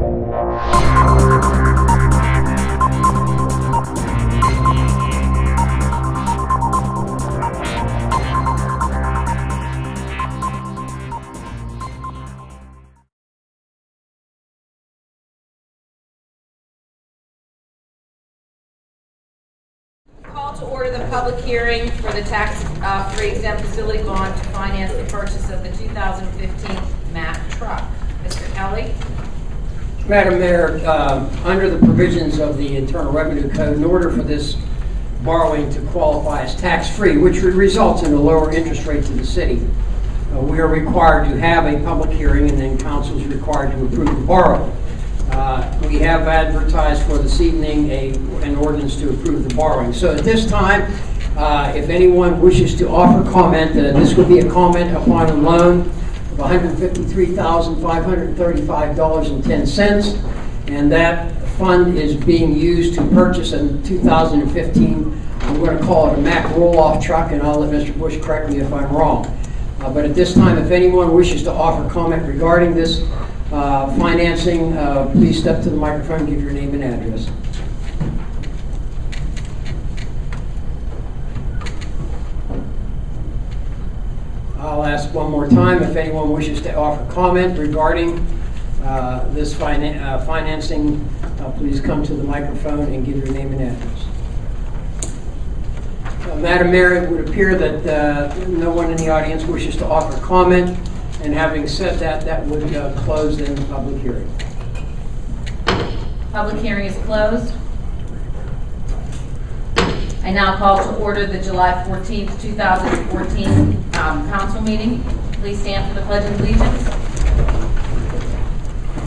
To order the public hearing for the tax-free exempt facility bond to finance the purchase of the 2015 Mack truck. Mr. Kelly. Madam Mayor, under the provisions of the Internal Revenue Code, in order for this borrowing to qualify as tax-free, which results in a lower interest rate to the city, we are required to have a public hearing, and then council is required to approve the borrowing. We have advertised for this evening an ordinance to approve the borrowing. So at this time, if anyone wishes to offer comment, this would be a comment upon a loan of $153,535.10, and that fund is being used to purchase a 2015, I'm going to call it a Mack roll-off truck, and I'll let Mr. Bush correct me if I'm wrong. But at this time, if anyone wishes to offer comment regarding this financing, please step to the microphone and give your name and address. I'll ask one more time if anyone wishes to offer comment regarding this financing. Please come to the microphone and give your name and address. Madam Mayor, it would appear that no one in the audience wishes to offer comment. And having said that, that would close then the public hearing. Public hearing is closed. I now call to order the July 14th, 2014 council meeting. Please stand for the Pledge of Allegiance.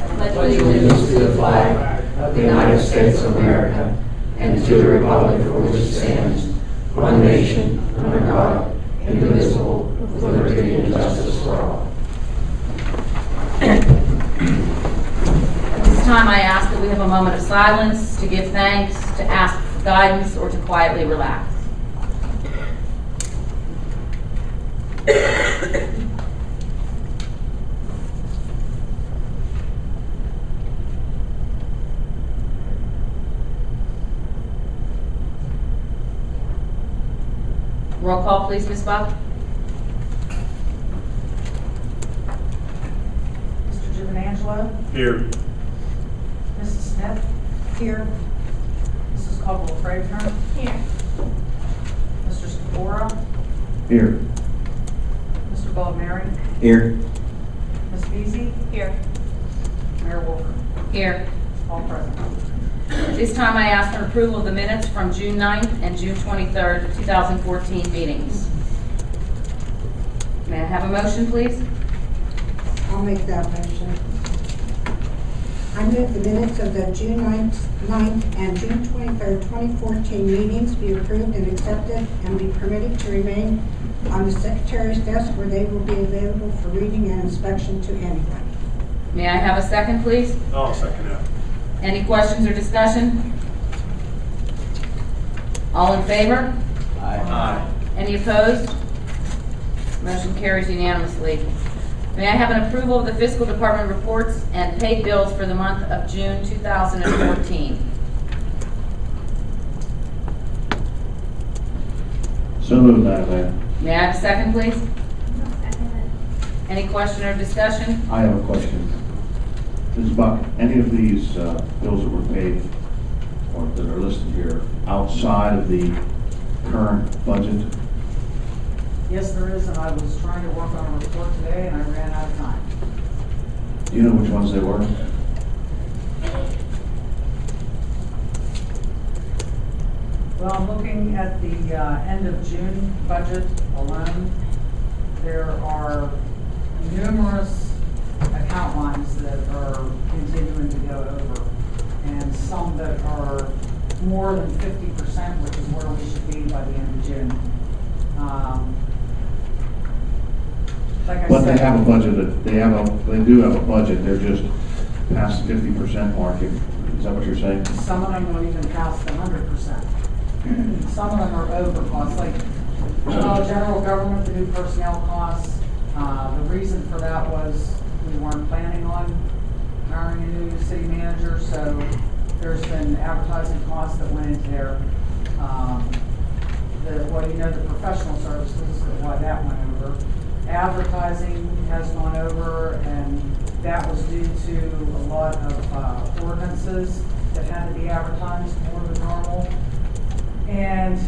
I pledge allegiance to the flag of the United States of America and to the republic for which it stands, one nation, under God, indivisible, with liberty and justice for all. At this time, I ask that we have a moment of silence to give thanks, to ask for guidance, or to quietly relax. Roll call, please, Ms. Buck. Angelo? Here. Mrs. Smith? Here. Mrs. Caldwell-Frazier? Here. Mr. Spora? Here. Mr. Baldmary? Here. Ms. Beasy? Here. Mayor Wolfer? Here. All present. At this time, I ask for approval of the minutes from June 9th and June 23rd, 2014 meetings. May I have a motion, please? I'll make that motion. I move the minutes of the June 9th and June 23rd, 2014 meetings be approved and accepted and be permitted to remain on the Secretary's desk where they will be available for reading and inspection to anyone. May I have a second, please? I'll second that. Any questions or discussion? All in favor? Aye. Any opposed? Motion carries unanimously. May I have an approval of the fiscal department reports and paid bills for the month of June 2014? So moved, Madam Mayor. May I have a second, please? Any question or discussion? I have a question. Ms. Buck, any of these bills that were paid or that are listed here outside of the current budget? Yes, there is, and I was trying to work on a report today, and I ran out of time. Do you know which ones they were? Well, I'm looking at the end of June budget alone. There are numerous account lines that are continuing to go over, and some that are more than 50%, which is where we should be by the end of June. Like I But said, they have a budget. They do have a budget. They're just past the 50% mark. Is that what you're saying? some of them don't even pass the 100%. Some of them are over costs, like general government, the new personnel costs. The reason for that was we weren't planning on hiring a new city manager, so there's been advertising costs that went into there. The professional services, why that went over. Advertising has gone over, and that was due to a lot of ordinances that had to be advertised more than normal. And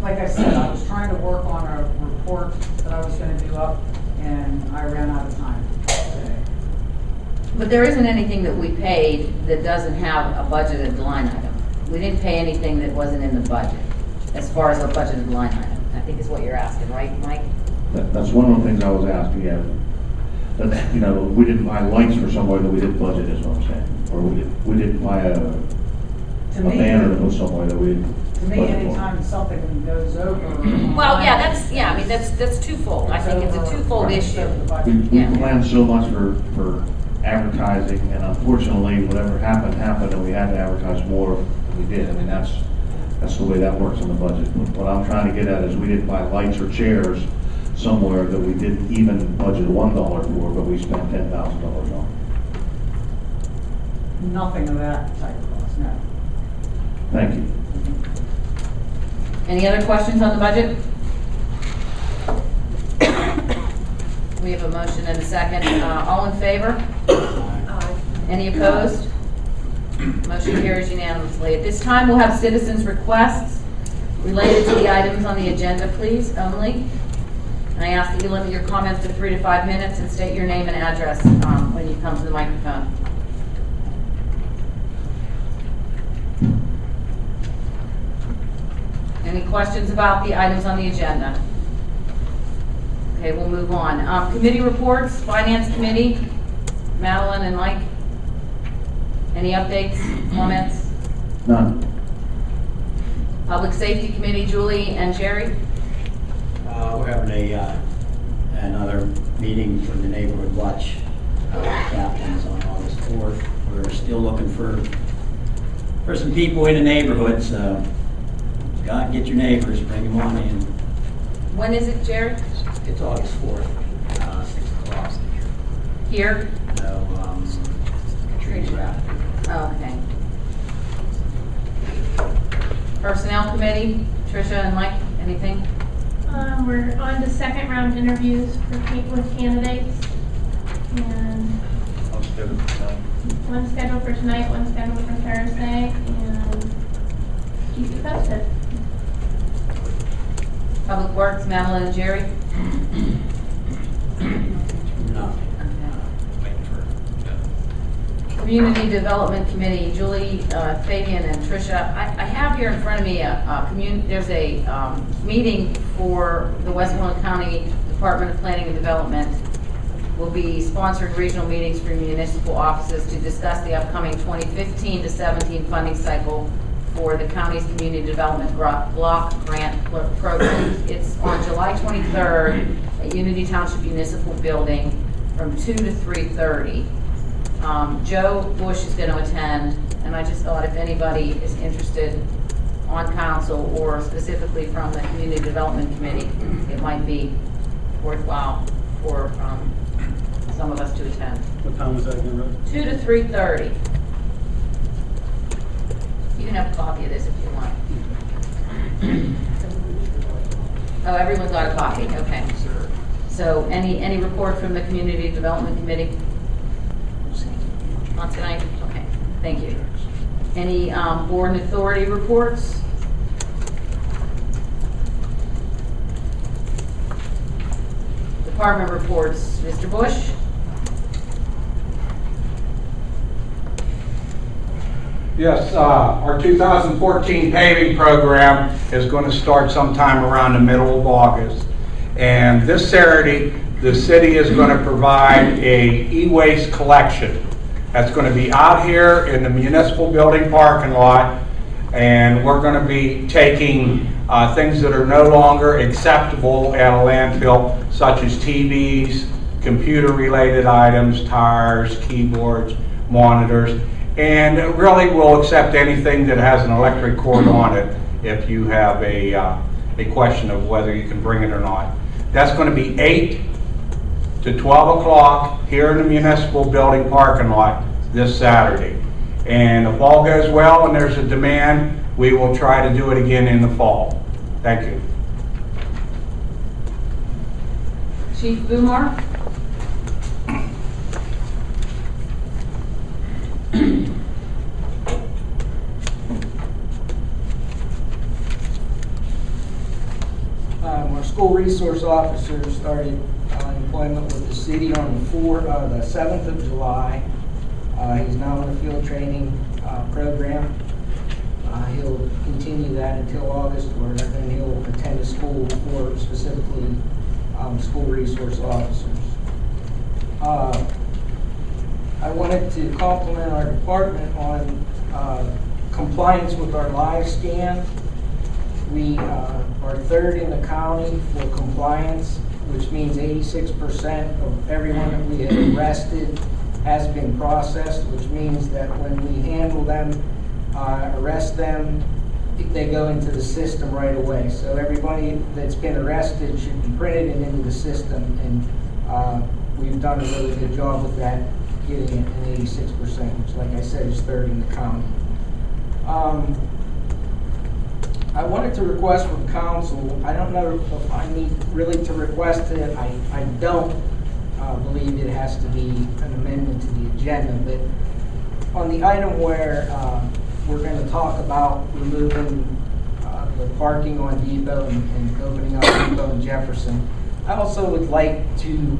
like I said, I was trying to work on a report that I was going to do up, and I ran out of time today. But there isn't anything that we paid that doesn't have a budgeted line item. We didn't pay anything that wasn't in the budget, as far as a budgeted line item, I think is what you're asking, right, Mike? That's one of the things I was asking, yeah. That, you know, we didn't buy lights for somewhere that we didn't budget, is what I'm saying. Or we didn't buy a banner that was somewhere that we didn't. To me, anytime something goes over. Well, yeah, I mean, that's twofold. I think it's a twofold issue. We planned so much for advertising, and unfortunately, whatever happened, and we had to advertise more than we did. I mean, that's the way that works in the budget. What I'm trying to get at is we didn't buy lights or chairs somewhere that we didn't even budget $1 for, but we spent $10,000 on. Nothing of that type of cost, no. Thank you. Any other questions on the budget? We have a motion and a second. All in favor? Aye. Any opposed? Motion carries unanimously. At this time, we'll have citizens' requests related to the items on the agenda, please, only. And I ask that you limit your comments to 3 to 5 minutes and state your name and address when you come to the microphone. Any questions about the items on the agenda? Okay, we'll move on. Committee reports, Finance Committee, Madeline and Mike. Any updates, comments? None. Public Safety Committee, Julie and Jerry. We're having another meeting for the Neighborhood Watch captains on August 4th. We're still looking for some people in the neighborhood, so God, get your neighbors, bring them on in. When is it, Jerry? It's August 4th, 6 o'clock. Here? No, trees wrapped. Oh, okay. Personnel Committee, Tricia and Mike, anything? We're on to second round interviews with candidates, and one scheduled for tonight, one scheduled for Thursday, and keep you posted. Public Works, Madeline and Jerry. Nothing. Community Development Committee, Julie, Fabian, and Tricia. I have here in front of me there's a meeting for the Westmoreland County Department of Planning and Development. We'll be sponsoring regional meetings for municipal offices to discuss the upcoming 2015 to 17 funding cycle for the county's community development block grant program. It's on July 23rd at Unity Township Municipal Building from 2 to 3:30. Joe Bush is going to attend, and I just thought if anybody is interested on council or specifically from the Community Development Committee, it might be worthwhile for some of us to attend. What time was that again, Rose? 2 to 3:30. You can have a copy of this if you want. Oh, everyone got a copy, okay. So any report from the Community Development Committee? Not tonight? Okay, thank you. Any board and authority reports? Department reports, Mr. Bush? Yes, our 2014 paving program is going to start sometime around the middle of August. And this Saturday, the city is going to provide a e-waste collection. That's going to be out here in the municipal building parking lot, and we're going to be taking things that are no longer acceptable at a landfill, such as TVs, computer-related items, tires, keyboards, monitors, and really we'll accept anything that has an electric cord on it if you have a question of whether you can bring it or not. That's going to be 8 to 12 o'clock here in the municipal building parking lot, this Saturday. And if all goes well and there's a demand, we will try to do it again in the fall. Thank you. Chief Bumar? Our school resource officer started employment with the city on the 7th of July. He's now in the field training program. He'll continue that until August, where then he'll attend a school for specifically school resource officers. I wanted to compliment our department on compliance with our live scan. We are third in the county for compliance, which means 86% of everyone that we have arrested has been processed, which means that when we handle them, arrest them, they go into the system right away. So everybody that's been arrested should be printed and into the system, and we've done a really good job with that, getting it an 86%, which, like I said, is third in the county. I wanted to request from council, I don't know if I need really to request it, I don't believe it has to be an amendment to the agenda, but on the item where we're going to talk about removing the parking on Depot and opening up Depot and Jefferson, I also would like to,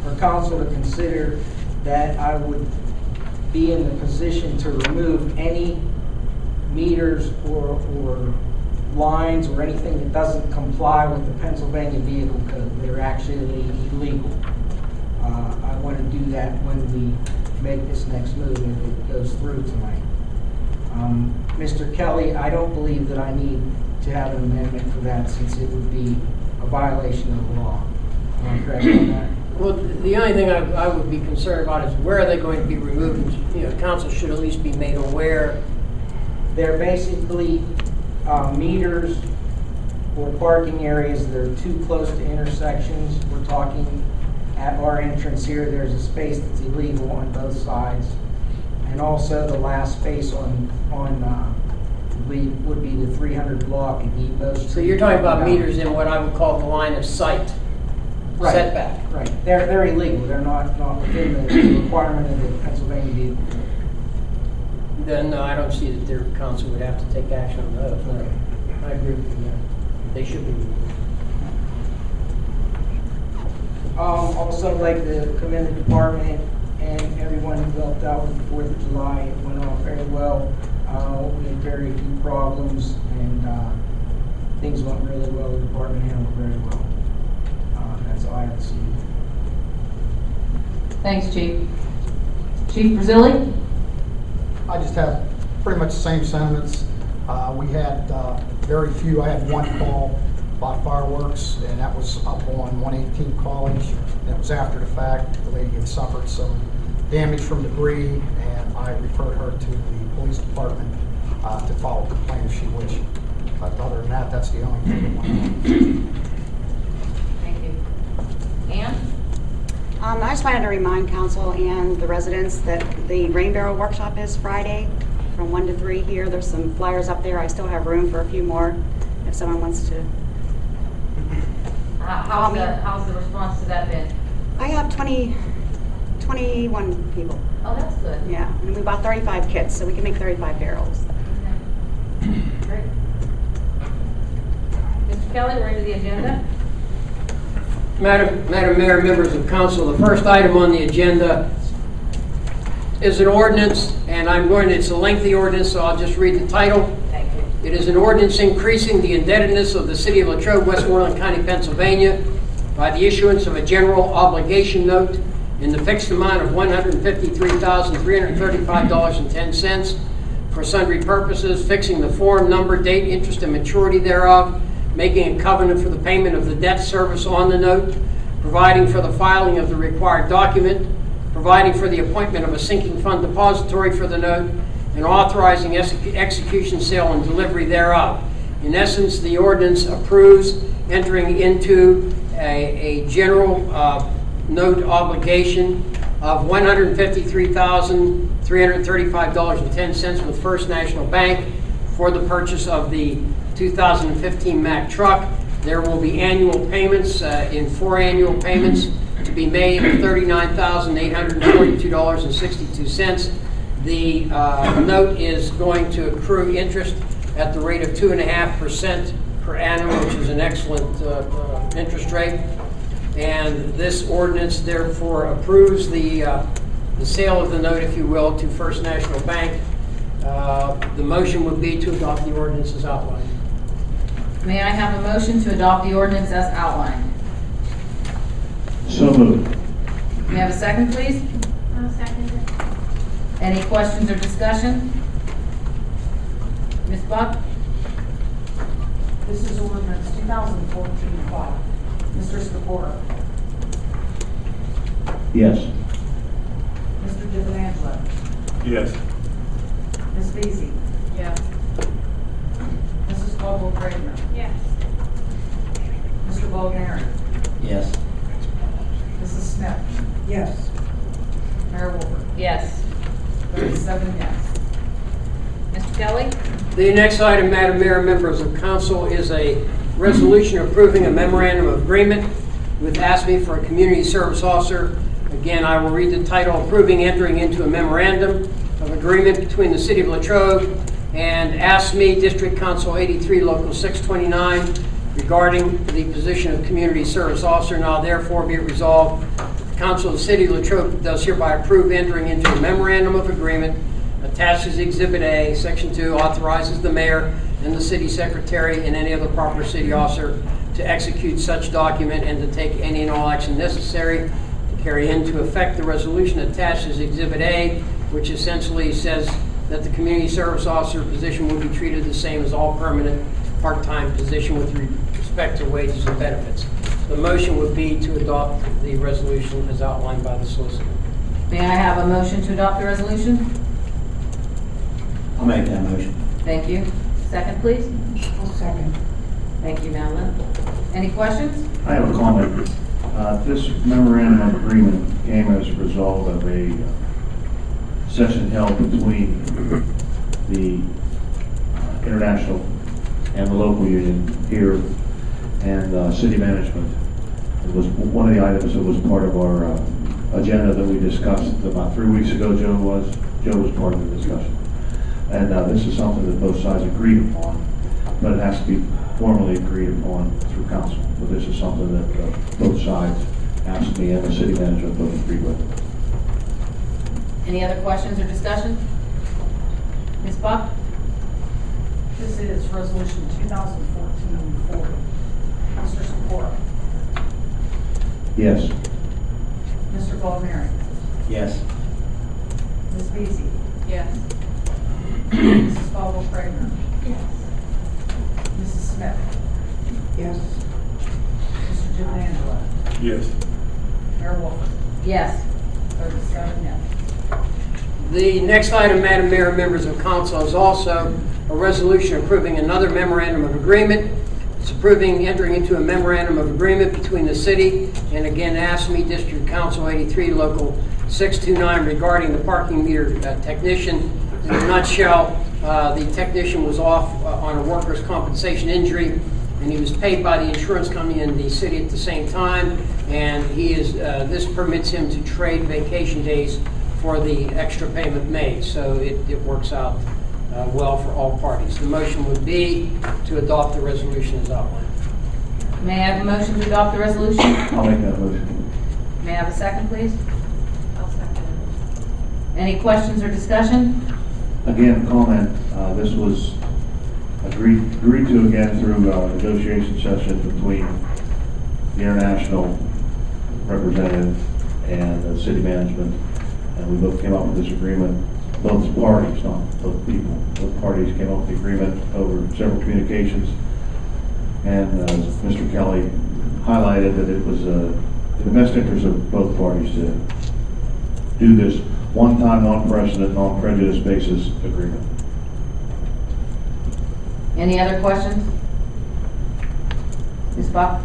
for council to consider that I would be in the position to remove any meters or lines or anything that doesn't comply with the Pennsylvania Vehicle Code. They're actually illegal. I want to do that when we make this next move if it goes through tonight. Mr. Kelly, I don't believe that I need to have an amendment for that, since it would be a violation of the law. Am I correct on that? Well, the only thing I would be concerned about is where are they going to be removed? You know, council should at least be made aware. They're basically meters or parking areas that are too close to intersections. We're talking at our entrance here, there's a space that's illegal on both sides. And also the last space on would be the 300 block at Depot Street. So you're talking about meters in what I would call the line of sight setback. Right. They're illegal. They're not within the requirement of the Pennsylvania Vehicle Code. Then I don't see that their council would have to take action on those. No. I agree with you. They should be. Also, I'd like to commend the department and everyone who helped out with the 4th of July. It went off very well. We had very few problems, and things went really well. The department handled it very well. That's all I have to say. Thanks, Chief. Chief Brazili? I just have pretty much the same sentiments. We had very few. I had one call about fireworks, and that was up on 118 College. And it was after the fact. The lady had suffered some damage from debris, and I referred her to the police department to file a complaint if she wished. But other than that, that's the only thing that went on. Thank you. Ann? I just wanted to remind council and the residents that the Rain Barrel Workshop is Friday from 1 to 3 here. There's some flyers up there. I still have room for a few more if someone wants to. How's the response to that been? I have 21 people. Oh, that's good. Yeah, and we bought 35 kits, so we can make 35 barrels. Okay. Great. Mr. Kelly, we're into the agenda. Madam Mayor, members of council, the first item on the agenda is an ordinance, and it's a lengthy ordinance, so I'll just read the title. Thank you. It is an ordinance increasing the indebtedness of the city of Latrobe, Westmoreland County, Pennsylvania by the issuance of a general obligation note in the fixed amount of $153,335.10 for sundry purposes, fixing the form, number, date, interest, and maturity thereof, making a covenant for the payment of the debt service on the note, providing for the filing of the required document, providing for the appointment of a sinking fund depository for the note, and authorizing execution, sale, and delivery thereof. In essence, the ordinance approves entering into a general note obligation of $153,335.10 with First National Bank for the purchase of the 2015 Mack truck. There will be annual payments in 4 annual payments to be made of $39,842.62. The note is going to accrue interest at the rate of 2.5% per annum, which is an excellent interest rate. And this ordinance therefore approves the sale of the note, if you will, to First National Bank. The motion would be to adopt the ordinance as outlined. May I have a motion to adopt the ordinance as outlined? So moved. May I have a second, please? I'll second it. Any questions or discussion? Ms. Buck? This is ordinance 2014-5. Mr. Skipora. Yes. Mr. DiVangelo. Yes. Ms. Beasy. Yes. Mrs. Caldwell-Craigner. Yes. Mr. Bulgari. Yes. Mrs. Smith. Yes. Mayor Wolford. Yes. 37 yes. Mr. Kelly? The next item, Madam Mayor and members of council, is a resolution approving a memorandum of agreement with ASME for a community service officer. Again, I will read the title: approving entering into a memorandum of agreement between the City of Latrobe and ASME District Council 83 Local 629 regarding the position of community service officer. Now therefore be it resolved, the Council of the City of Latrobe does hereby approve entering into a memorandum of agreement attached as Exhibit A. Section 2 authorizes the mayor and the city secretary and any other proper city officer to execute such document and to take any and all action necessary to carry into effect the resolution attached as Exhibit A, which essentially says that the community service officer position will be treated the same as all permanent part-time position with respect to wages and benefits. The motion would be to adopt the resolution as outlined by the solicitor. May I have a motion to adopt the resolution? I'll make that motion. Thank you. Second, please. I'll second. Thank you, Madeline. Any questions? I have a comment. This memorandum of agreement came as a result of a session held between the international and the local union here and city management. It was one of the items that was part of our agenda that we discussed about 3 weeks ago. Joe was part of the discussion. And this is something that both sides agreed upon, but it has to be formally agreed upon through council. But this is something that both sides, ASME and the city management, both agreed with. Any other questions or discussion? Ms. Buck? This is resolution 2014-40. Mr. Skipora. Yes. Mr. Bulgari. Yes. Ms. Beasy. Yes. Mrs. Caldwell-Craigner. Yes. Mrs. Smith. Yes. Mr. DiVangelo. Yes. Mayor Wolford. Yes. 37 yes. The next item, Madam Mayor and members of council, is also a resolution approving another memorandum of agreement. It's approving entering into a memorandum of agreement between the city and again ASME District Council 83 Local 629 regarding the parking meter technician. In a nutshell, the technician was off on a workers' compensation injury, and he was paid by the insurance company and the city at the same time. And he is this permits him to trade vacation days for the extra payment made. So it works out well for all parties. The motion would be to adopt the resolution as outlined. May I have a motion to adopt the resolution? I'll make that motion. May I have a second, please? I'll second Any questions or discussion? Again, comment, this was agreed to again through a negotiation session between the international representative and the city management, and we both came up with this agreement. Both parties, not both people, both parties came up with the agreement over several communications, and Mr. Kelly highlighted that it was in the best interest of both parties to do this one-time, non-precedent, non-prejudice basis agreement. Any other questions? Ms. Buck?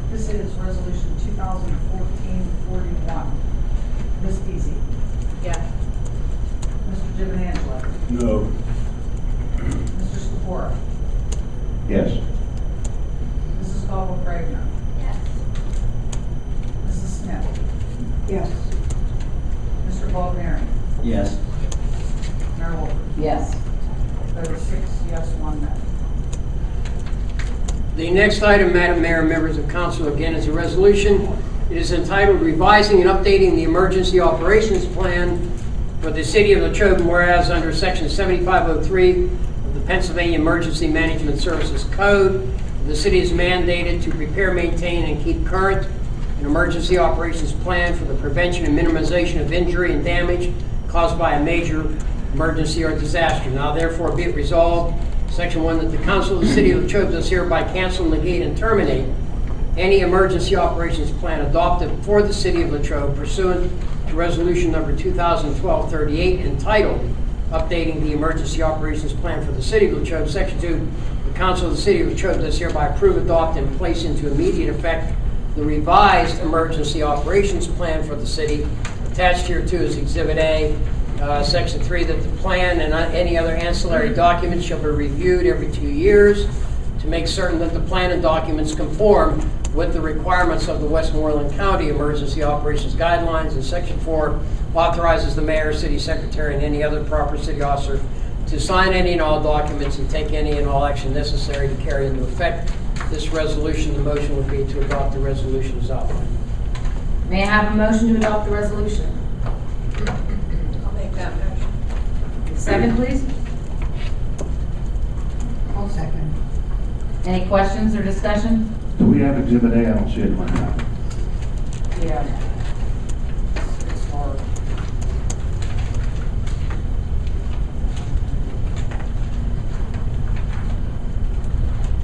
This is resolution 2014-41. Ms. Deasy? Yes. Mr. Giovanangelo? No. Mr. Scapora? Yes. Mrs. Caldwell-Cragner? Yes. Mrs. Smith? Yes. Mr. Baldner? Yes. Mayor Wolford? Yes. Vote is 6 yes, 1 no. The next item, Madam Mayor, members of council, again, is a resolution. It is entitled Revising and Updating the Emergency Operations Plan for the City of Latrobe, whereas under Section 7503 of the Pennsylvania Emergency Management Services Code, the city is mandated to prepare, maintain, and keep current an emergency operations plan for the prevention and minimization of injury and damage caused by a major emergency or disaster. Now therefore be it resolved, Section 1, that the Council of the City of Latrobe does hereby cancel, negate, and terminate any emergency operations plan adopted for the City of Latrobe pursuant to Resolution number 2012-38 entitled Updating the Emergency Operations Plan for the City of Latrobe. Section 2, the Council of the City of Latrobe does hereby approve, adopt, and place into immediate effect the revised emergency operations plan for the city. Attached here too is Exhibit A. Section 3, that the plan and any other ancillary documents shall be reviewed every 2 years to make certain that the plan and documents conform with the requirements of the Westmoreland County Emergency Operations Guidelines. And Section 4 authorizes the mayor, city secretary, and any other proper city officer to sign any and all documents and take any and all action necessary to carry into effect this resolution. The motion would be to adopt the resolution as outlined. May I have a motion to adopt the resolution? I'll make that motion. Second, please. I'll second. Any questions or discussion? Do we have Exhibit A? I don't see it in my map. Yeah. It's hard.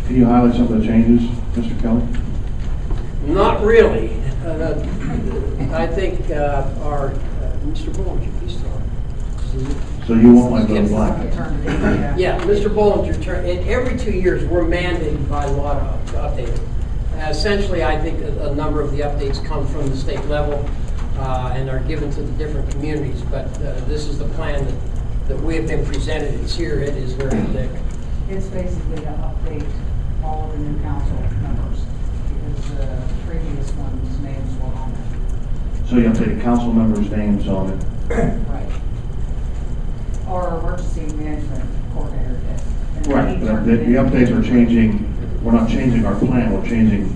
Can you highlight some of the changes, Mr. Kelly? Not really. I think our Mr. Bollinger, please start. So you won't like those black? Turned it in, Yeah, Mr. Bollinger, every 2 years, we're mandated by law to update it. Essentially, I think a number of the updates come from the state level and are given to the different communities, but this is the plan that we have been presented. It's here, it is very thick. It's basically to update all of the new council members because the previous one's names were on it. So you updated council members' names on it? Right. Our emergency management coordinator did. And Right, he but turned the it in. updates are changing, we're not changing our plan, we're changing,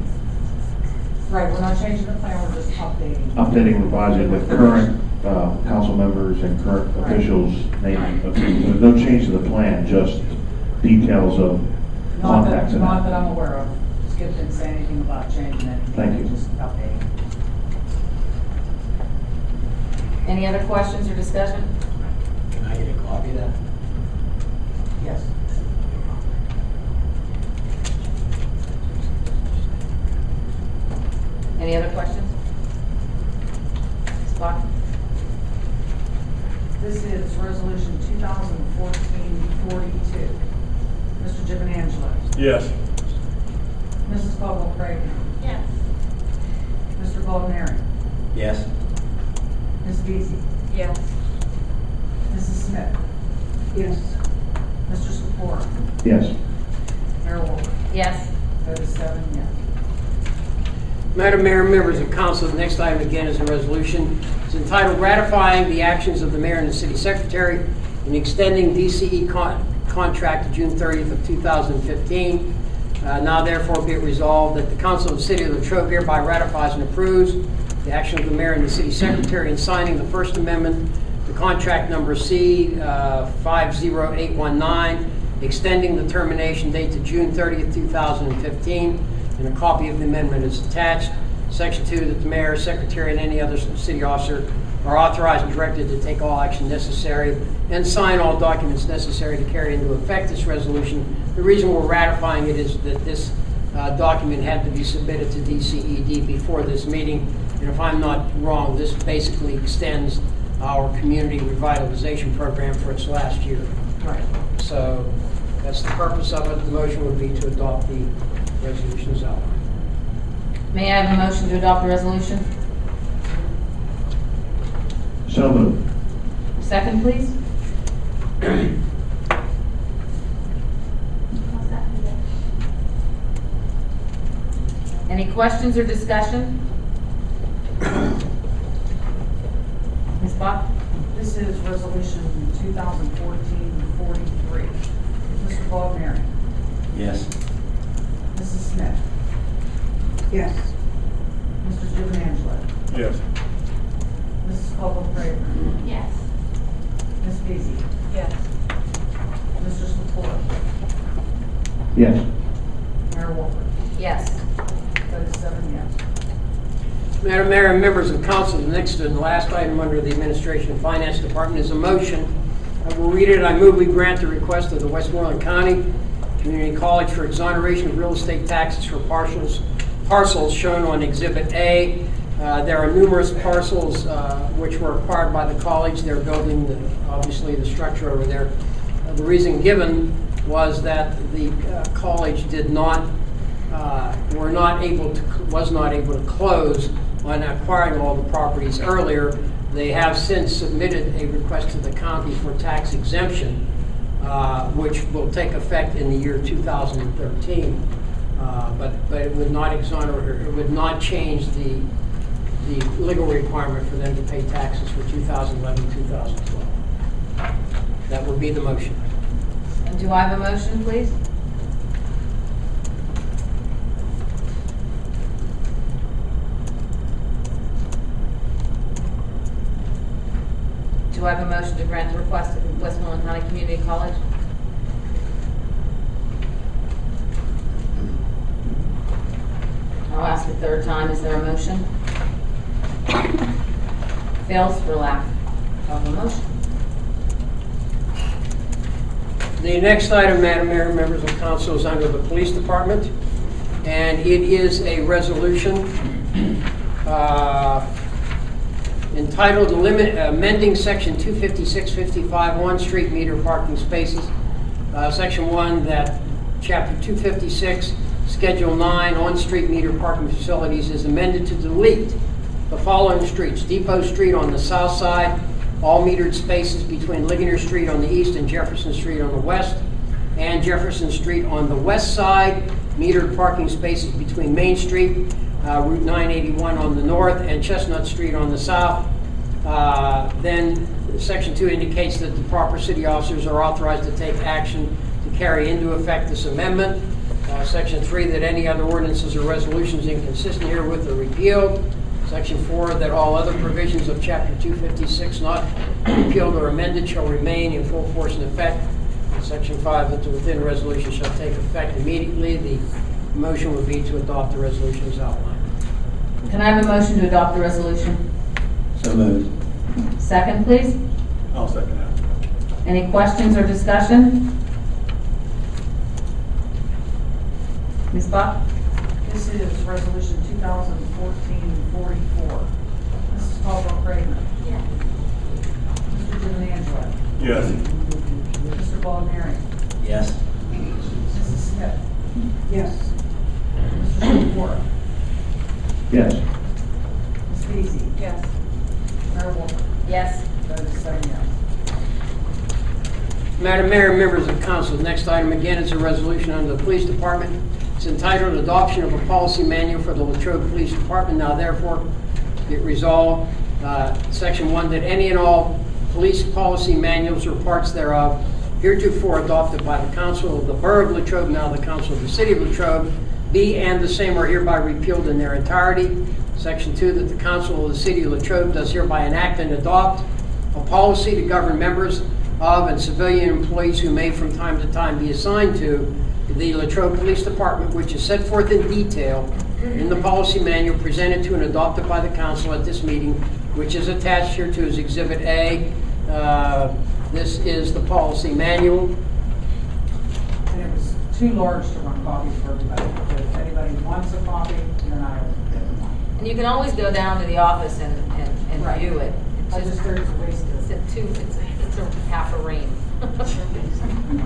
Right, we're not changing the plan, we're just updating. updating, revising with current council members and current Right. officials' names. Right. There's no change to the plan, just details of Not contacts that, and not that. that I'm aware of. Skip didn't say anything about changing anything. Thank you. Just updating. Any other questions or discussion? Can I get a copy of that? Yes. Any other questions? Spock? This is resolution 2014-42. Mr. Giovanangelo. Yes. Mrs. Caldwell-Cragner. Yes. Mr. Baldner. Yes. Ms. Deasy. Yes. Mrs. Smith. Yes. Mr. Scapora. Yes. Mayor Wolford. Yes. Vote is 7 yes. Madam Mayor, members of council, the next item again is a resolution. It's entitled Ratifying the Actions of the Mayor and the City Secretary in Extending DCE Contract to June 30th of 2015. Now therefore be it resolved that the Council of the City of Latrobe hereby ratifies and approves the action of the Mayor and the City Secretary in signing the First Amendment to contract number C50819, extending the termination date to June 30th, 2015. And a copy of the amendment is attached. Section 2, that the mayor, secretary, and any other city officer are authorized and directed to take all action necessary and sign all documents necessary to carry into effect this resolution. The reason we're ratifying it is that this document had to be submitted to DCED before this meeting. And if I'm not wrong, this basically extends our community revitalization program for its last year. Right. So that's the purpose of it. The motion would be to adopt the resolution as outlined. May I have a motion to adopt the resolution? So moved. Second, please. I'll second it. Any questions or discussion? Ms. Bach? This is resolution 2014-43. Mr. Baldner. Yes. Mrs. Smith. Yes. Mr. Giovanangelo. Yes. Mrs. Caldwell-Craven. Yes. Ms. Beasley. Yes. Mr. Lepore. Yes. Mayor Wolford. Yes. Vote is 7 yes. Madam Mayor and members of council, the next and last item under the Administration and Finance Department is a motion. I will read it. I move we grant the request of the Westmoreland County Community College for exoneration of real estate taxes for parcels shown on Exhibit A. There are numerous parcels which were acquired by the college. They're building, obviously, the structure over there. The reason given was that the college was not able to close on acquiring all the properties earlier. They have since submitted a request to the county for tax exemption, which will take effect in the year 2013. But it would not exonerate, it would not change the legal requirement for them to pay taxes for 2011, 2012. That would be the motion. And do I have a motion, please? Do I have a motion to grant the request of Westmoreland County Community College? I'll ask a third time. Is there a motion? Fails for lack of a motion. The next item, Madam Mayor and members of council, is under the police department, and it is a resolution entitled amending section 25655 on-street meter parking spaces. Section 1, that chapter 256, schedule 9, on-street meter parking facilities, is amended to delete the following streets: Depot Street on the south side, all metered spaces between Ligonier Street on the east and Jefferson Street on the west, and Jefferson Street on the west side, metered parking spaces between Main Street, Route 981 on the north, and Chestnut Street on the south. Then Section 2 indicates that the proper city officers are authorized to take action to carry into effect this amendment. Section 3, that any other ordinances or resolutions inconsistent herewith are repealed. Section 4, that all other provisions of Chapter 256 not repealed or amended shall remain in full force and effect. And Section 5, that the within resolution shall take effect immediately. The motion would be to adopt the resolution as outlined. Can I have a motion to adopt the resolution? So moved. Second, please. I'll second that. Any questions or discussion? Ms. Bach? This is resolution 2014-44. Mrs. Caldwell-Craven. Yes. Mr. Giovanangelo. Yes. Mr. Baldner. Yes. Mrs. Smith. Yes. Mr. Lepore. Yes. Ms. Beasley. Yes. Mayor Wolford. Yes. Vote is 7 yes. Madam Mayor and members of council, the next item again is a resolution under the police department. It's entitled Adoption of a Policy Manual for the Latrobe Police Department. Now therefore, it resolved, Section 1, that any and all police policy manuals or parts thereof heretofore adopted by the Council of the Borough of Latrobe, now the Council of the City of Latrobe, be and the same are hereby repealed in their entirety. Section 2, that the Council of the City of Latrobe does hereby enact and adopt a policy to govern members of and civilian employees who may from time to time be assigned to the Latrobe Police Department, which is set forth in detail in the policy manual presented to and adopted by the council at this meeting, which is attached here to as Exhibit A. This is the policy manual. And it was too large to run copies for everybody. If anybody wants a copy, you're not able to get them one. And you can always go down to the office and Right. view it. I just heard it's a waste of. It's a half a ream.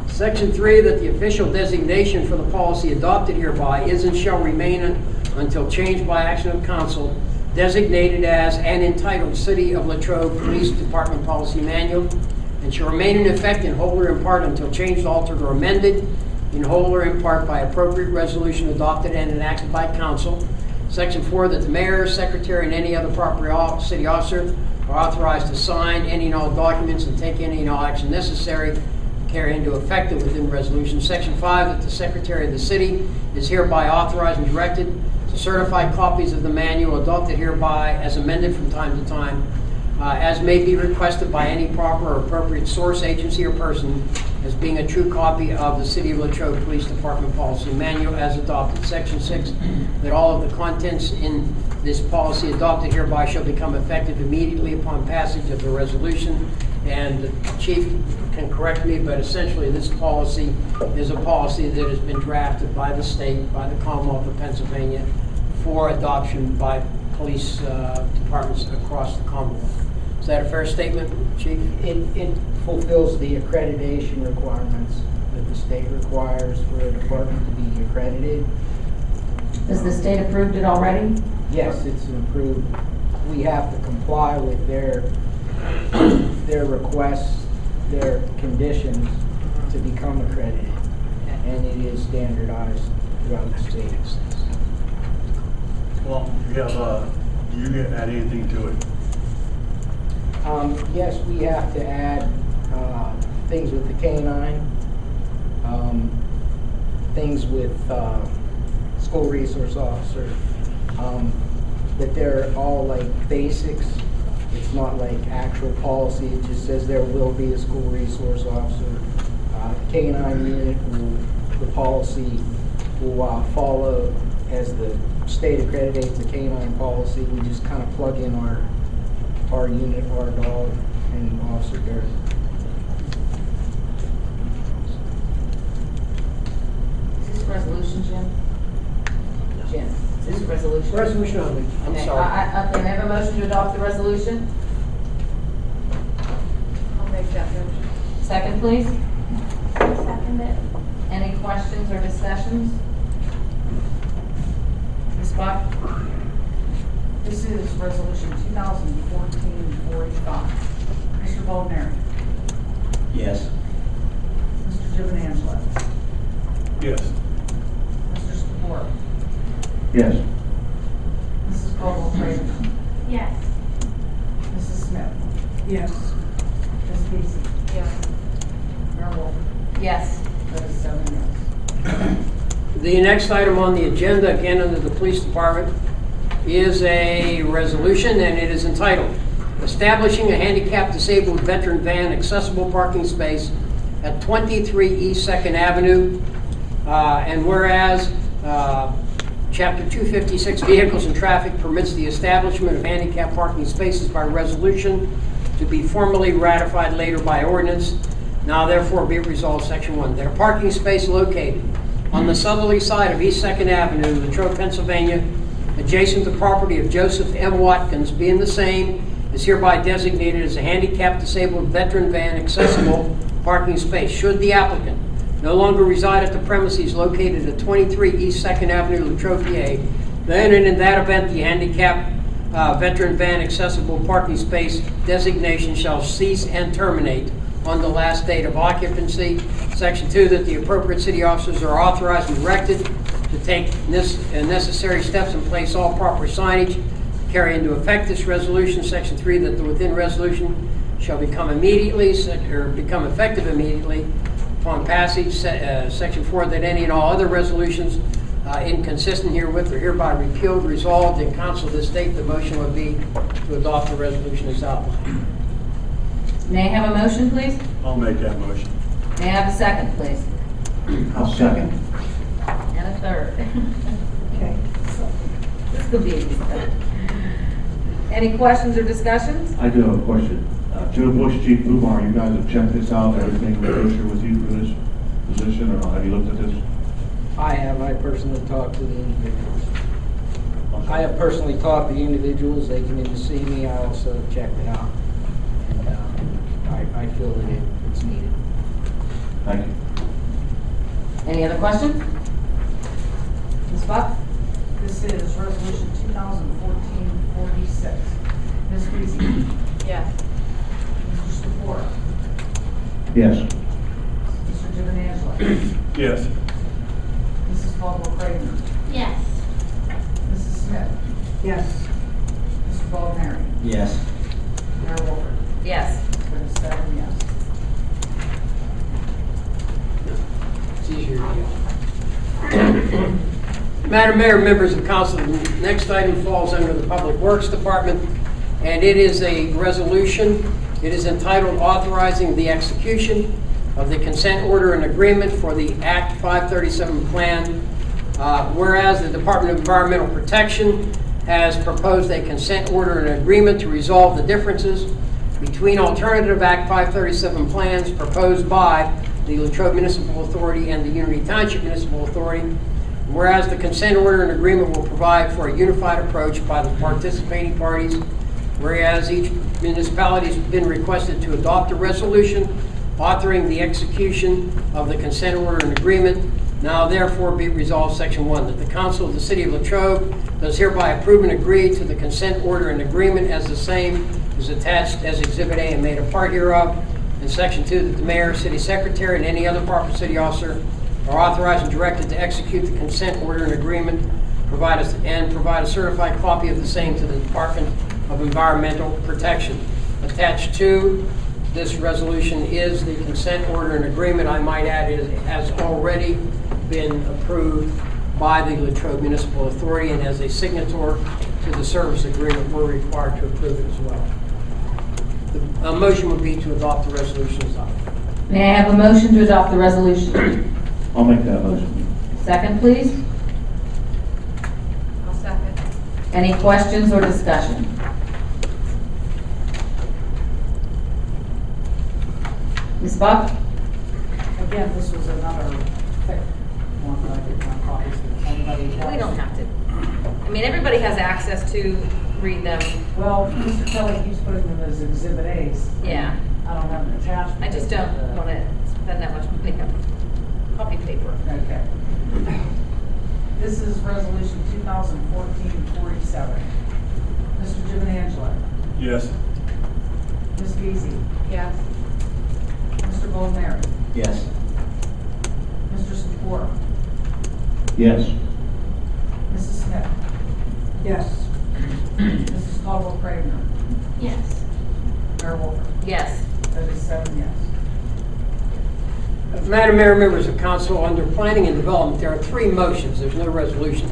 Section 3, that the official designation for the policy adopted hereby is and shall remain until changed by action of council designated as and entitled City of Latrobe Police Department Policy Manual, and shall remain in effect in whole or in part until changed, altered, or amended in whole or in part by appropriate resolution adopted and enacted by council. Section 4, that the mayor, secretary, and any other proper city officer are authorized to sign any and all documents and take any and all action necessary to carry into effect within resolution. Section 5, that the secretary of the city is hereby authorized and directed to certify copies of the manual adopted hereby as amended from time to time, as may be requested by any proper or appropriate source, agency, or person, as being a true copy of the City of Latrobe Police Department Policy Manual as adopted. Section 6, that all of the contents in this policy adopted hereby shall become effective immediately upon passage of the resolution. And the chief can correct me, but essentially this policy is a policy that has been drafted by the state, by the Commonwealth of Pennsylvania, for adoption by police departments across the Commonwealth. Is that a fair statement, Chief? It fulfills the accreditation requirements that the state requires for a department to be accredited. Has the state approved it already? Yes, it's approved. We have to comply with their requests, their conditions to become accredited, and it is standardized throughout the state. Well, do you add anything to it? Yes, we have to add things with the canine, things with school resource officer, but they're all like basics. It's not like actual policy. It just says there will be a school resource officer. Canine unit the policy will follow as the state accreditates the canine policy. We just kind of plug in our unit, our dog, and Officer Garrett. Is this a resolution, Jim? Jim, is this a resolution? Resolution only. I'm Okay, sorry. okay, may I have a motion to adopt the resolution? I'll make that motion. Second, please. Second it. Any questions or discussions? Ms. Buck? This is resolution 2014-45. Mr. Baldner. Yes. Mr. Giovanangelo. Yes. Mr. Spore. Yes. Mrs. Caldwell-Fraser. Yes. Mrs. Smith. Yes. Ms. Beasley. Yes. Mayor Wolf. Yes. That is 7 yes. The next item on the agenda, again under the police department, is a resolution, and it is entitled, Establishing a Handicapped Disabled Veteran Van Accessible Parking Space at 23 East 2nd Avenue. And whereas Chapter 256, Vehicles and Traffic, permits the establishment of handicap parking spaces by resolution to be formally ratified later by ordinance. Now therefore be it resolved, Section 1, that a parking space located on the southerly side of East 2nd Avenue, Latrobe, Pennsylvania, adjacent to property of Joseph M. Watkins, being the same, is hereby designated as a handicapped disabled veteran van accessible parking space. Should the applicant no longer reside at the premises located at 23 East 2nd Avenue, Latrobe, PA, then and in that event the handicapped veteran van accessible parking space designation shall cease and terminate on the last date of occupancy. Section 2, that the appropriate city officers are authorized and directed to take necessary steps and place all proper signage to carry into effect this resolution. Section 3, that the within resolution shall become effective immediately upon passage. Section 4, that any and all other resolutions inconsistent herewith are hereby repealed, resolved, and council this date. The motion would be to adopt the resolution as outlined. May I have a motion, please? I'll make that motion. May I have a second, please? I'll second. And a third. Okay. This could be a good thing. Any questions or discussions? I do have a question. To the Bush Chief Kumar, you guys have checked this out, everything kosher with you for this position, or have you looked at this? I personally talked to the individuals. I have personally talked to the individuals. They came in to see me. I also checked it out. And I feel that it's needed. Thank you. Any other questions? Ms. Buck? This is resolution 2014-46. 46. Ms. Weezy? Yes. Mr. Sephora? Yes. Mr. Giovanangelo? Yes. Mrs. Caldwell-Craven? Yes. Mrs. Smith? Yes. Mr. Baldner? Yes. Mayor Wolford? Yes. That is 7 yes. It's easier to yell. Madam Mayor, members of council, the next item falls under the Public Works Department, and it is a resolution. It is entitled Authorizing the Execution of the Consent Order and Agreement for the Act 537 Plan. Whereas the Department of Environmental Protection has proposed a consent order and agreement to resolve the differences between alternative Act 537 plans proposed by the Latrobe Municipal Authority and the Unity Township Municipal Authority. Whereas the consent order and agreement will provide for a unified approach by the participating parties. Whereas each municipality has been requested to adopt a resolution authoring the execution of the consent order and agreement. Now therefore be resolved, Section 1, that the Council of the City of Latrobe does hereby approve and agree to the consent order and agreement as the same is attached as Exhibit A and made a part hereof. And Section 2, that the Mayor, City Secretary, and any other proper city officer are authorized and directed to execute the consent order and agreement, provide a certified copy of the same to the Department of Environmental Protection. Attached to this resolution is the consent order and agreement. I might add, it has already been approved by the Latrobe Municipal Authority, and as a signator to the service agreement, we're required to approve it as well. The motion would be to adopt the resolution as adopted. May I have a motion to adopt the resolution? I'll make that motion. Second, please. I'll second. Any questions or discussion? Ms. Buck? Again, this was another thick one that I did my copies with. Anybody else? We don't have to. I mean, everybody has access to read them. Well, Mr. Kelly keeps putting them as Exhibit A's. Yeah. I don't have an attachment. I just don't want to spend that much money on copy paper. Okay. This is Resolution 2014-47. Mr. Giovanangelo? Yes. Ms. Veazey? Yes. Mr. Baldner? Yes. Mr. Sephora? Yes. Mrs. Smith? Yes. Mrs. Caldwell-Craven? Yes. Mayor Wolford? Yes. That is 7 yes. Madam Mayor, members of council, under planning and development, there are 3 motions. There's no resolution.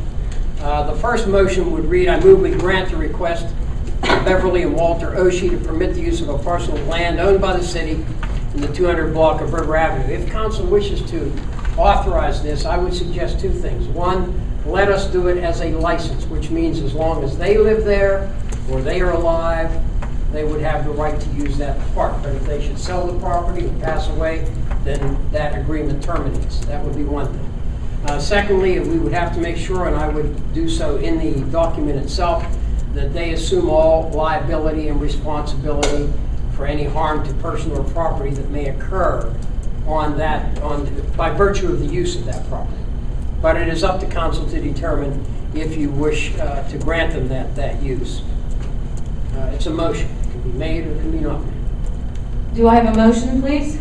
The first motion would read, I move we grant the request of Beverly and Walter Oshie to permit the use of a parcel of land owned by the city in the 200 block of River Avenue. If council wishes to authorize this, I would suggest 2 things. 1, let us do it as a license, which means as long as they live there or they are alive, they would have the right to use that park. But if they should sell the property or pass away, then that agreement terminates. That would be one thing. Secondly, we would have to make sure, and I would do so in the document itself, that they assume all liability and responsibility for any harm to person or property that may occur by virtue of the use of that property. But it is up to council to determine if you wish to grant them that use. It's a motion. It can be made or it can be not made. Do I have a motion, please?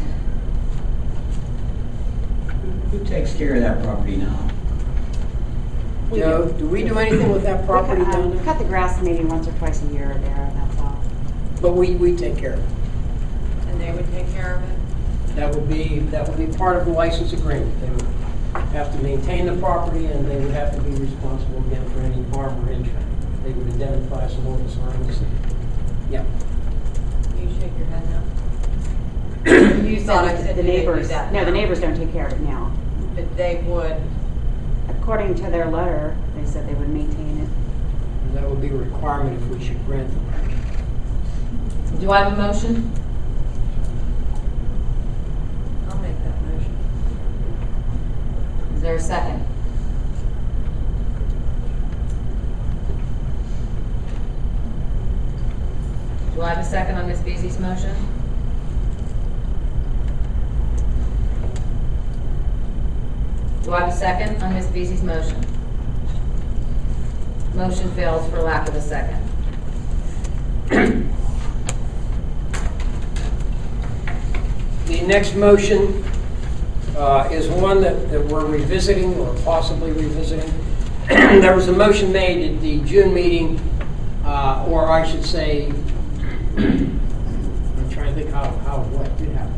Who takes care of that property now? Joe, do we do anything with that property down We there? cut the grass maybe once or twice a year there, that's all. But we take care of it. And they would take care of it? That would be part of the license agreement. They would have to maintain the property, and they would have to be responsible again for any harm or injury. They would identify some of the signs. Yeah. You shake your head now. You said The neighbors, no, the neighbors don't take care of it now. But they would. According to their letter, they said they would maintain it. And that would be a requirement if we should grant them. Do I have a motion? I'll make that motion. Is there a second? Do I have a second on Ms. Veazey's motion? Do I have a second on Ms. Veazey's motion? Motion fails for lack of a second. The next motion is one that we're revisiting or possibly revisiting. There was a motion made at the June meeting, or I should say, I'm trying to think what did happen.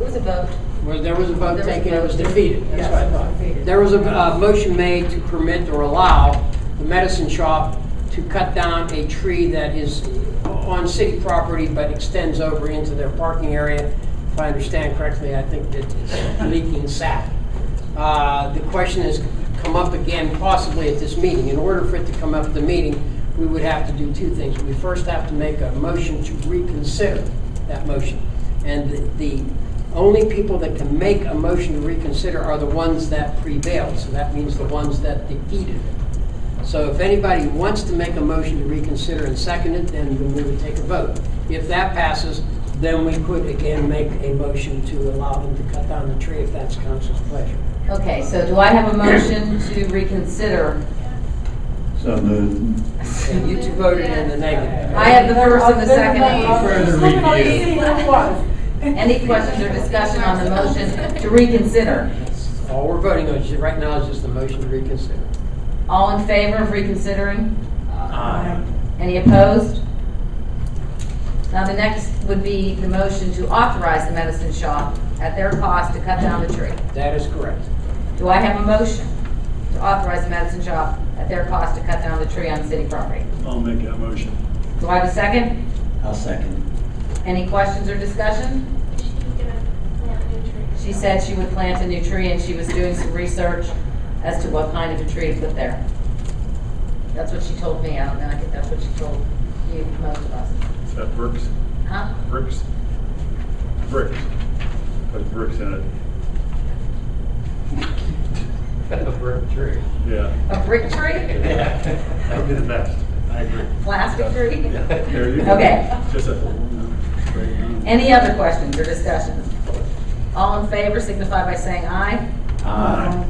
It was a vote. Well, there was a vote There was a taken, it was vote. defeated. That's Yes, what I thought. defeated. There was a motion made to permit or allow the medicine shop to cut down a tree that is on city property but extends over into their parking area. If I understand correctly, I think that it's leaking sap. The question has come up again possibly at this meeting. In order for it to come up at the meeting, we would have to do two things. We first have to make a motion to reconsider that motion. And the only people that can make a motion to reconsider are the ones that prevailed. So that means the ones that defeated it. So if anybody wants to make a motion to reconsider and second it, then we would take a vote. If that passes, then we could again make a motion to allow them to cut down the tree if that's council's pleasure. Okay, so do I have a motion to reconsider? So moved. And you two voted in the negative. I have the first and the second. Further review. Any questions or discussion on the motion to reconsider? All we're voting on right now is just the motion to reconsider. All in favor of reconsidering? Aye. Any opposed? Now the next would be the motion to authorize the medicine shop at their cost to cut down the tree. That is correct. Do I have a motion to authorize the medicine shop at their cost to cut down the tree on city property? I'll make that motion. Do I have a second? I'll second. Any questions or discussion? She's gonna plant a new tree. She said she would plant a new tree and she was doing some research as to what kind of a tree to put there. That's what she told me. I don't know. I think that's what she told you, most of us. Is that bricks? Huh? Bricks? Bricks. Put bricks in it. A brick tree. Yeah. A brick tree? That would be the best. I agree. Plastic tree? There you go. Okay. Just a. Any other questions or discussions? All in favor signify by saying aye. Aye.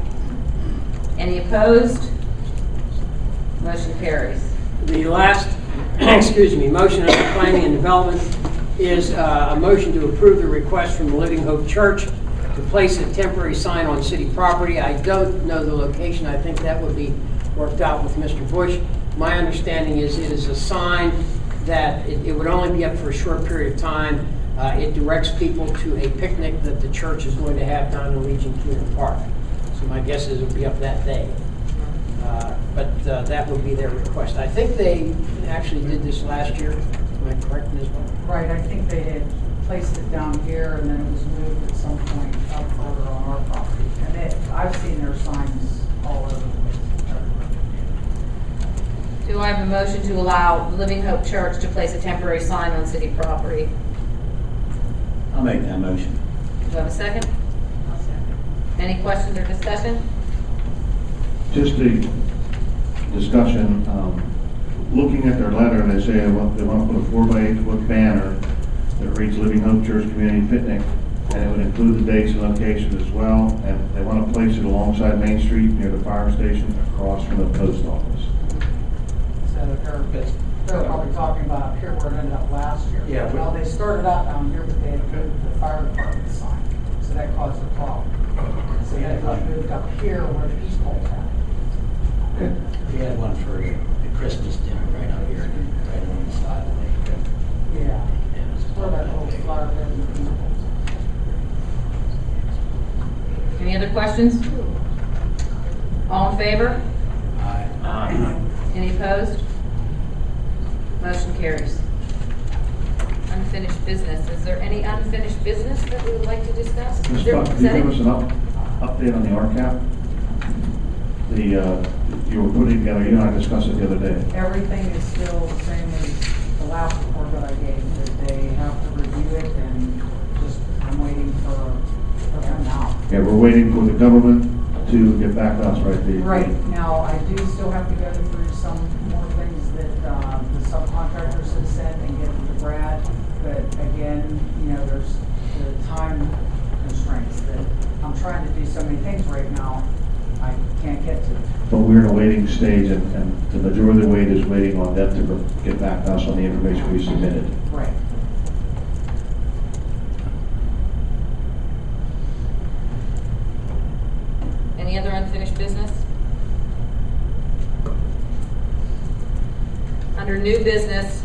Any opposed? Motion carries. The last, motion under planning and development is a motion to approve the request from the Living Hope Church to place a temporary sign on city property. I don't know the location. I think that would be worked out with Mr. Bush. My understanding is it is a sign that it would only be up for a short period of time. It directs people to a picnic that the church is going to have down in Legion Community Park. So my guess is it will be up that day. But that would be their request. I think they actually did this last year. Am I correct, Ms. Bell? Right, I think they had placed it down here and then it was moved at some point up further on our property. And I've seen their signs all over the place. Do I have a motion to allow Living Hope Church to place a temporary sign on city property? I'll make that motion. Do I have a second? Any questions or discussion? Just a discussion, looking at their letter, they say they want to put a 4x8-foot banner that reads Living Hope Church Community Picnic, and it would include the dates and location as well, and they want to place it alongside Main Street near the fire station across from the post office. So they're probably talking about here where it ended up last year. Yeah, but- Well, they started out down here, but they had moved the fire department sign, so that caused a problem. So they had moved up here where the East Pole's at. We had one for the Christmas dinner right out here, right on the side of the lake. Yeah. It was Where that little flower bed with the East Pole's at. Any other questions? All in favor? Aye. Any opposed? Motion carries. Unfinished business. Is there any unfinished business that we would like to discuss? Ms. Is there- Buck, is can you that give it? us an update on the RCAP? You were putting together, you and I discussed it the other day. Everything is still the same as the last report that I gave, that they have to review it and I'm waiting for them now. Yeah, we're waiting for the government to get back to us, right? Right, now, I do still have to go through some more things that the subcontractors have sent and get to Brad, but again, there's the time constraints that I'm trying to do so many things right now, I can't get to. but we're in a waiting stage, and the majority of the wait is waiting on them to get back to us on the information we submitted. Right. Any other unfinished business? Under new business,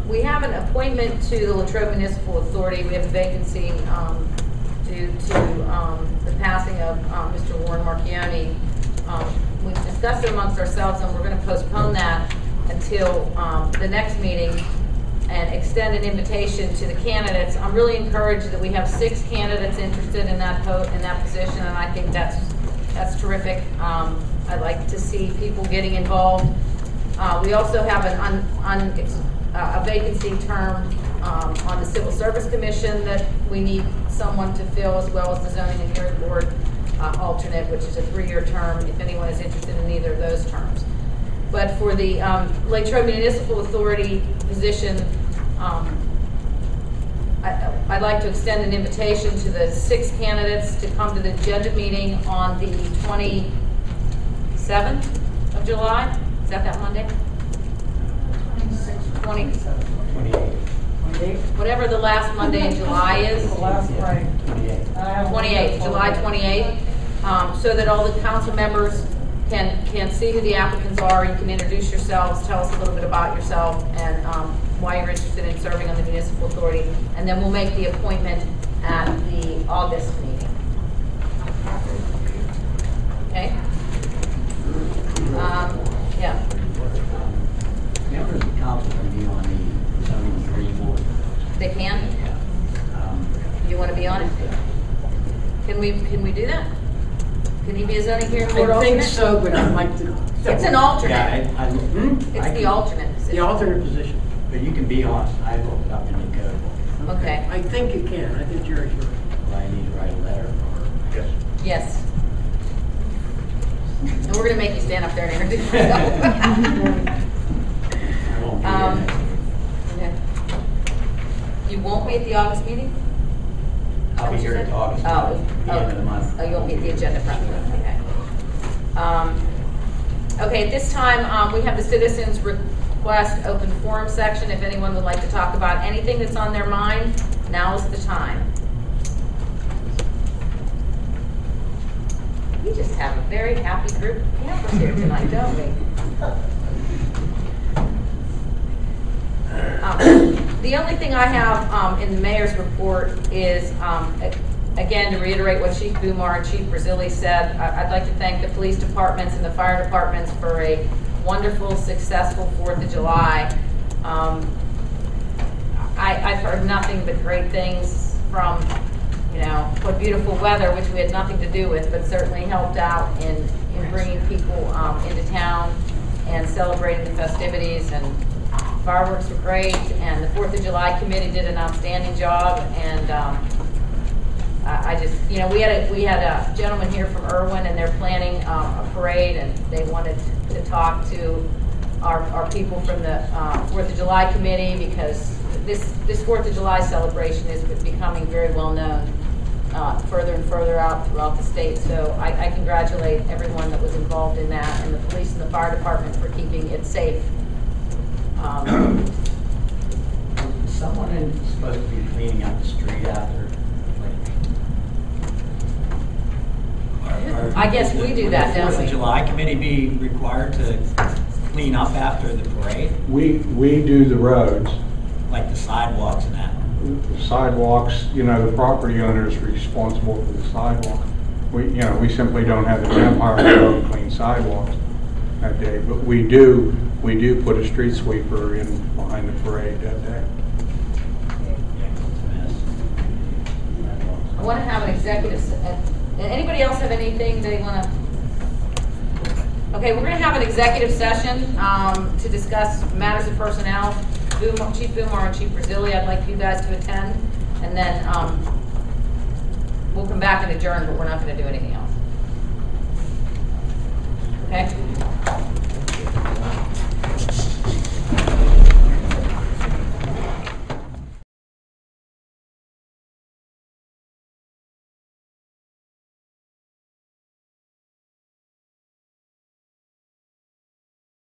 we have an appointment to the Latrobe Municipal Authority. We have a vacancy due to the passing of Mr. Warren Marchione. We discussed it amongst ourselves, and we're going to postpone that until the next meeting and extend an invitation to the candidates. I'm really encouraged that we have 6 candidates interested in that position, and I think that's terrific. I'd like to see people getting involved. We also have a vacancy term on the Civil Service Commission that we need someone to fill, as well as the Zoning and Hearing Board alternate, which is a 3-year term, if anyone is interested in either of those terms. But for the Latrobe Municipal Authority position, I'd like to extend an invitation to the 6 candidates to come to the agenda meeting on the 27th of July. Is that Monday? 28. Whatever the last Monday in July is. The last Friday. 28, July 28th, so that all the council members can see who the applicants are. You can introduce yourselves, tell us a little bit about yourself, and why you're interested in serving on the municipal authority, and then we'll make the appointment at the August meeting. Okay? Yeah. Members of the council can be on the zoning and hearing board. They can? You want to be on it? Can we do that? Can he be a zoning hearing board I think alternate? so, but I'd like to. It's an alternate. Yeah, It's the alternate The position. alternate position. but you can be on, I looked it up in the code. Okay. I think you can. I think Jerry's right. Do I need to write a letter or? Yes. Yes. And we're going to make you stand up there and introduce yourself. I won't be here next week. Okay. You won't be at the August meeting? I'll be here at August, the end of the month. Oh, you won't be at the agenda front. Okay. Okay, at this time, we have the citizens request open forum section. If anyone would like to talk about anything that's on their mind, now is the time. We just have a very happy group of campers here tonight, don't we? The only thing I have in the mayor's report is, again, to reiterate what Chief Bumar and Chief Brazili said, I'd like to thank the police departments and the fire departments for a wonderful, successful 4th of July. I've heard nothing but great things from, what beautiful weather, which we had nothing to do with, but certainly helped out in bringing people into town and celebrating the festivities. And fireworks were great, and the 4th of July committee did an outstanding job. And I just, we had a gentleman here from Irwin, and they're planning a parade, and they wanted to talk to our people from the 4th of July committee, because this 4th of July celebration is becoming very well known further and further out throughout the state. So I congratulate everyone that was involved in that, and the police and the fire department for keeping it safe. Is someone supposed to be cleaning out the street after? I guess we do that, don't Will the 4th we? of July committee be required to clean up after the parade? We do the roads, Like the sidewalks and that? the sidewalks, the property owner is responsible for the sidewalk. We simply don't have the manpower to go and clean sidewalks that day, but we do put a street sweeper in behind the parade that day. I want to have an executive. Anybody else have anything they want to? Okay, we're going to have an executive session to discuss matters of personnel. Chief Bumar and Chief Brazili, I'd like you guys to attend, and then we'll come back and adjourn, but we're not going to do anything else. Okay?